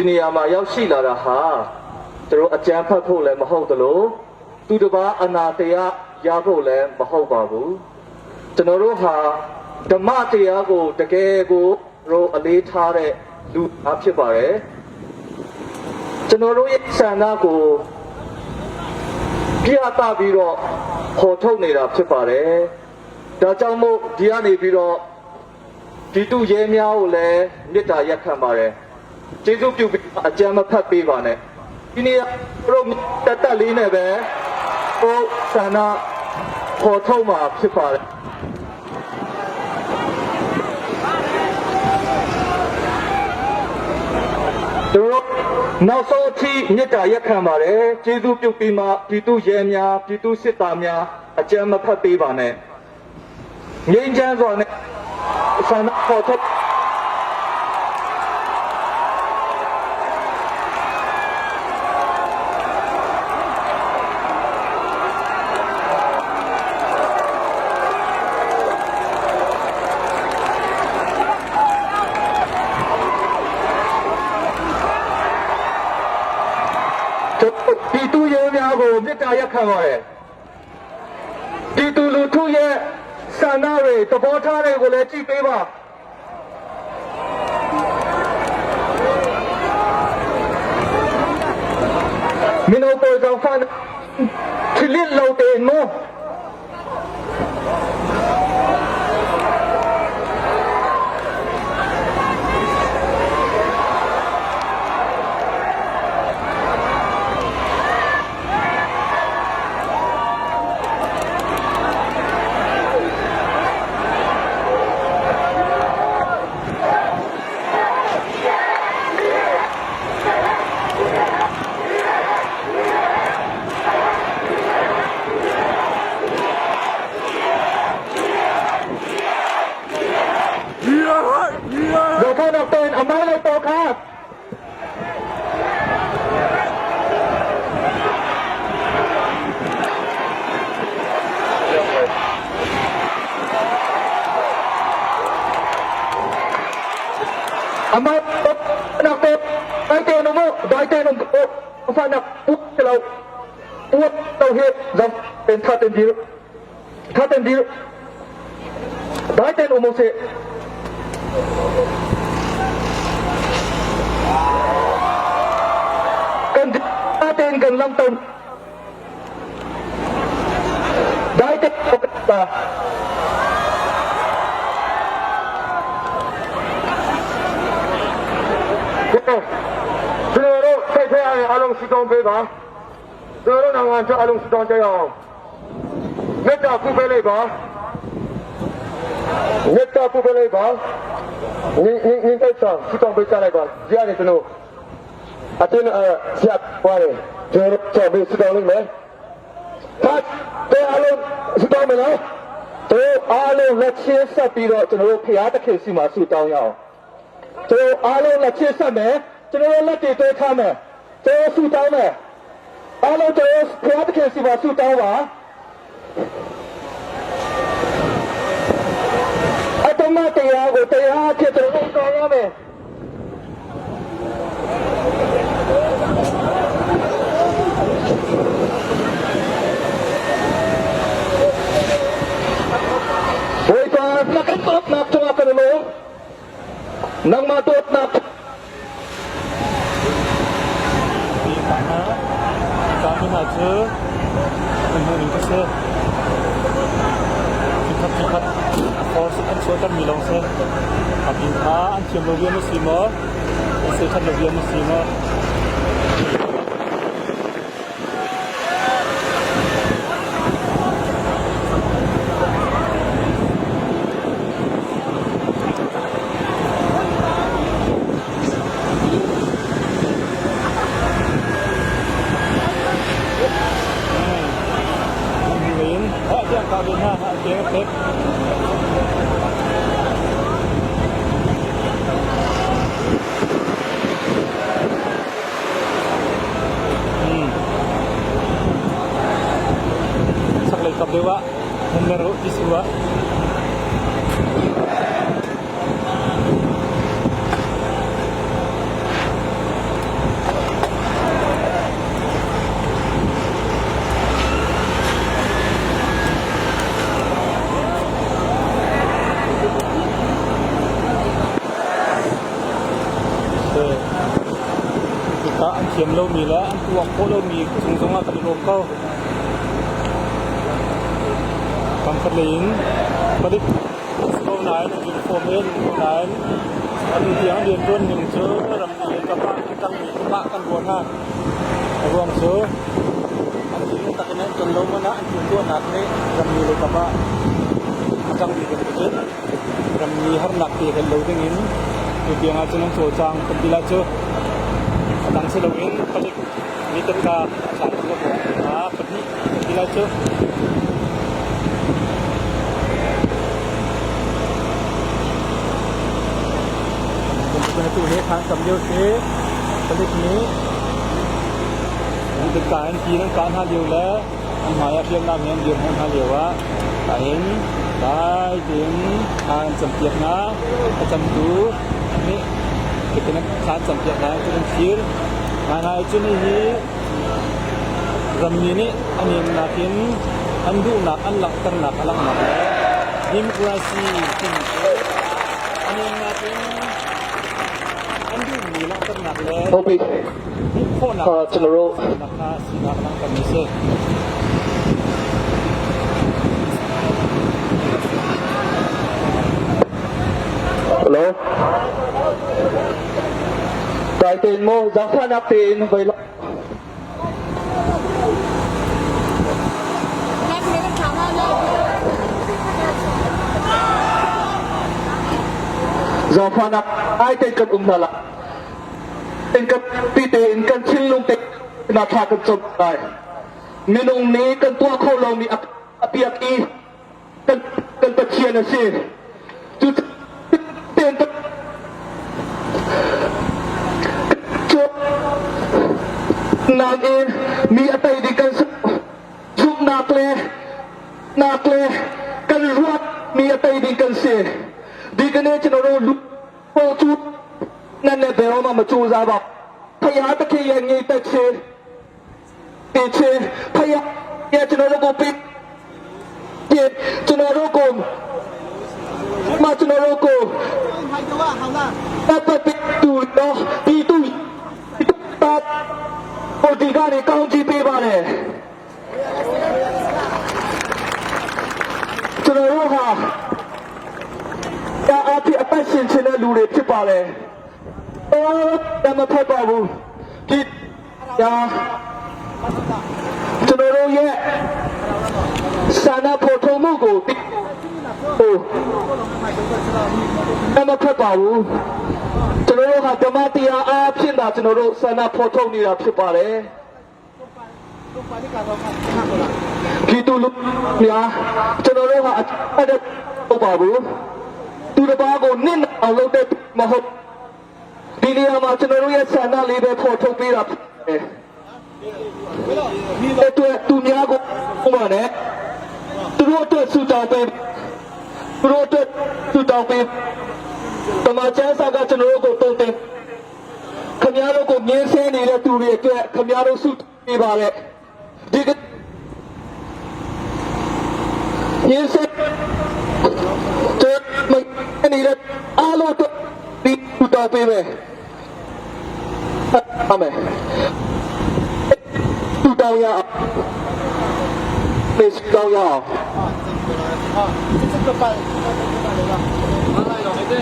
နေရာမှာရောက်ရှိလာတာဟာကျွန်တော်အကြံဖတ်ဖို့လည်းမဟုတ်သလိုသူတစ်ပါးအနာတရားရဖို့လည်းမဟုတ်ပါဘူးကျွန်တော်တို့ဟာဓမ္မတရားကိုတကယ်ကိုတို့အလေးထားတဲ့လူသားဖြစ်ပါတယ်ကျွန်တော်တို့ရဲ့ဆန္ဒကိုပြသပြီးတော့ခေါ်ထုတ်နေတာဖြစ်ပါတယ်ဒါကြောင့်မို့ဒီကနေပြီးတော့ဒီတုရဲများကိုလည်းမေတ္တာရက်ခံပါတယ်ကျေးဇူးပြုပြီးအကြံမဖတ်ပေးပါနဲ့ဒီနေ့တို့တက်လေးနဲ့ပဲဟိုဆန္ဒခေါ်ထုတ်မှာဖြစ်ပါတယ်တို့နောက်ဆုံးအထိမေတ္တာရက်ခံပါတယ်ကျေးဇူးပြုပြီးမှဒီတုရဲများဒီတုစစ်သားများအကြံမဖတ်ပေးပါနဲ့ငြိမ်းချမ်းစွာနဲ့ဆန္ဒခေါ်ထုတ်ဒီသူရဲများကိုမေတ္တာရက်ခံပါတယ်ဒီသူလူထုရဲ့ဆန္ဒတွေသဘောထားတွေကိုလည်းကြည့်ပေးပါမင်းတို့ပေါ်ဆောင်ဖန်ချစ်လက်လို့တယ်နော်အမတ်နောက်တော့တိုင်းတယ်နော်တိုင်းတယ်နော်ဖာနပုတ်လောက်ပုတ်တော့ဟဲ့ဇမ်ပင်ထတ်တယ်ဒီတိုင်းတယ်နော်မစေကန်တဲ့ကန်လမ်းတုံးတိုင်းတယ်တာကျွန်တော်တို့ဖိတ်ဖဲရတဲ့အလုံးစုတောင်းပေးပါကျွန်တော်တို့နိုင်ငံခြားအလုံးစုတောင်းကြရအောင်မေတ္တာပူပေးလိုက်ပါမေတ္တာပူပေးလိုက်ပါနင်းတိုက်ဆောင်စုတောင်းပေးကြလိုက်ပါကြားရတယ်ကျွန်တော်အတင်းဆက်ပါတယ်ကျွန်တော်ချက်ပြီးစုတောင်းလိုက်မယ်တဲ့အလုံးစုတောင်းမယ်နော်တို့အားလုံးလက်ချင်းဆက်ပြီးတော့ကျွန်တော်တို့ဖရားသခင်စီမှာစုတောင်းရအောင်ကျွန်တော်အားလုံးလက်ချင်းဆက်မယ်ကျွန်တော်လက်တွေတွေ့ထားမယ်ကျွန်တော်ဆူတောင်းမယ်အားလုံးကျွန်တော်ဖရားသခင်စီပါဆူတောင်းပါအတ္တမတရားကိုတရားဖြစ်ကျွန်တော်တောင်းရမယ်ဘယ်တော့နတ်တော့နတ်တော့ကလို့nang matot na karena kami aja menurut saya kita force ansotan bilang saya tapi anjing logia muslimo ansotan logia muslimo Dewa menaruh di sebuah มเรามีแล้วอันตัวโคเรามีสงสงอากิโลเขาบางคลิงประดิษฐ์โลไหนยูนิฟอร์มเองโลไหนอันนี้ที่เรียนต้นหนึ่งเชื้อรำเรียนกับบ้านตั้งมีปะกันบนห้างรวมเชื้ออันนี้ตะกันนั้นจนลงมานะอันที่ตัวหนักนี้รำมีเลยกับบ้านตั้งมีกันเยอะรำมีharus nak tiada lalu dengan itu yang aja nang cocang pendilat jo kadang selawin paling ni terka cari lo ah pedih pendilat joเป็นตัวนี้ทางสำเนียงเทผลิตนี้มันเป็นการทีนั้นการหาเดียวแล้วมันหมายเพียงน้ำเงี้ยเดียวหาเดียวว่าแต่เห็นได้ถึงทางสำเนียงนะประจำตัวนี่เป็นนักการสำเนียงนะจะเป็นฟิลงานอะไรจุดนี้รำนี้อันนี้นักเห็นอันดูนักอันหลักตระหนักอันหลักหนักแล้วดิมกราซีจริงอันนี้นักเห็นอันดูมีหลักตระหนักแล้ว ဟုတ်ပြီ โคนัก ကျွန်တော်တို့ นักการสีนักนักการมิเซ่ Hello တိုင်တင်မို့ဇာဖာနာတင်ဘယ်လို Zafana ai tên cần nala tên cần pi tên cần xin lung tên na tha cần chop tai minung ni cần tua khâu long ni apiak i cần bật chia na si chu tên chop nang in mi atai di cần chuk nak le cần ruat mi atai di cần si di kan ne chino lu po chu nan ne be ma chu za ba phaya ta ke ye ngi ta che te che phaya ye chino ro ko pi ye chino ro ko ma chino ro ko ta ta pi tu no pi tu ta ko di ga ne kaung ji pe ba le chino ro ha ya api apa sin sin lu de phit pa le da ma phat pa bu ki ya ကျွန်တော်တို့ရဲ့စာနာဖို့ထုံမှုကိုဟိုမဖတ်ပါဘူးကျွန်တော်တို့ဟာဓမ္မတရားအားဖြင့်သာကျွန်တော်တို့စာနာဖို့ထုံနေတာဖြစ်ပါတယ်ဒီတူလူများကျွန်တော်တို့ဟာအဲ့ဒါဟုတ်ပါဘူးသူတစ်ပါးကိုနင့်အောင်လုပ်တဲ့မဟုတ်ဒီနေရာမှာကျွန်တော်တို့ရဲ့ဆန္ဒလေးပဲဖို့ထုတ်ပေးတာဖြစ်တယ်အတွက်သူများကိုဥပမာနဲ့သူတို့အတွက်ဆူတောင်းပေးသူတို့အတွက်ဆူတောင်းပေးတမချမ်းစာကကျွန်တော်တို့ကိုတုံးတင်ခင်ဗျားတို့ကိုမြင်းဆဲနေတဲ့သူတွေအတွက်ခင်ဗျားတို့ဆူပေးပါလေဒီကမြင်းဆဲတဲ့မနေတဲ့အားလုံးတို့ဒီဆူတောင်းပေးမယ်အာမင်သူတောင်းရအောင်ပေးတောင်းရအောင်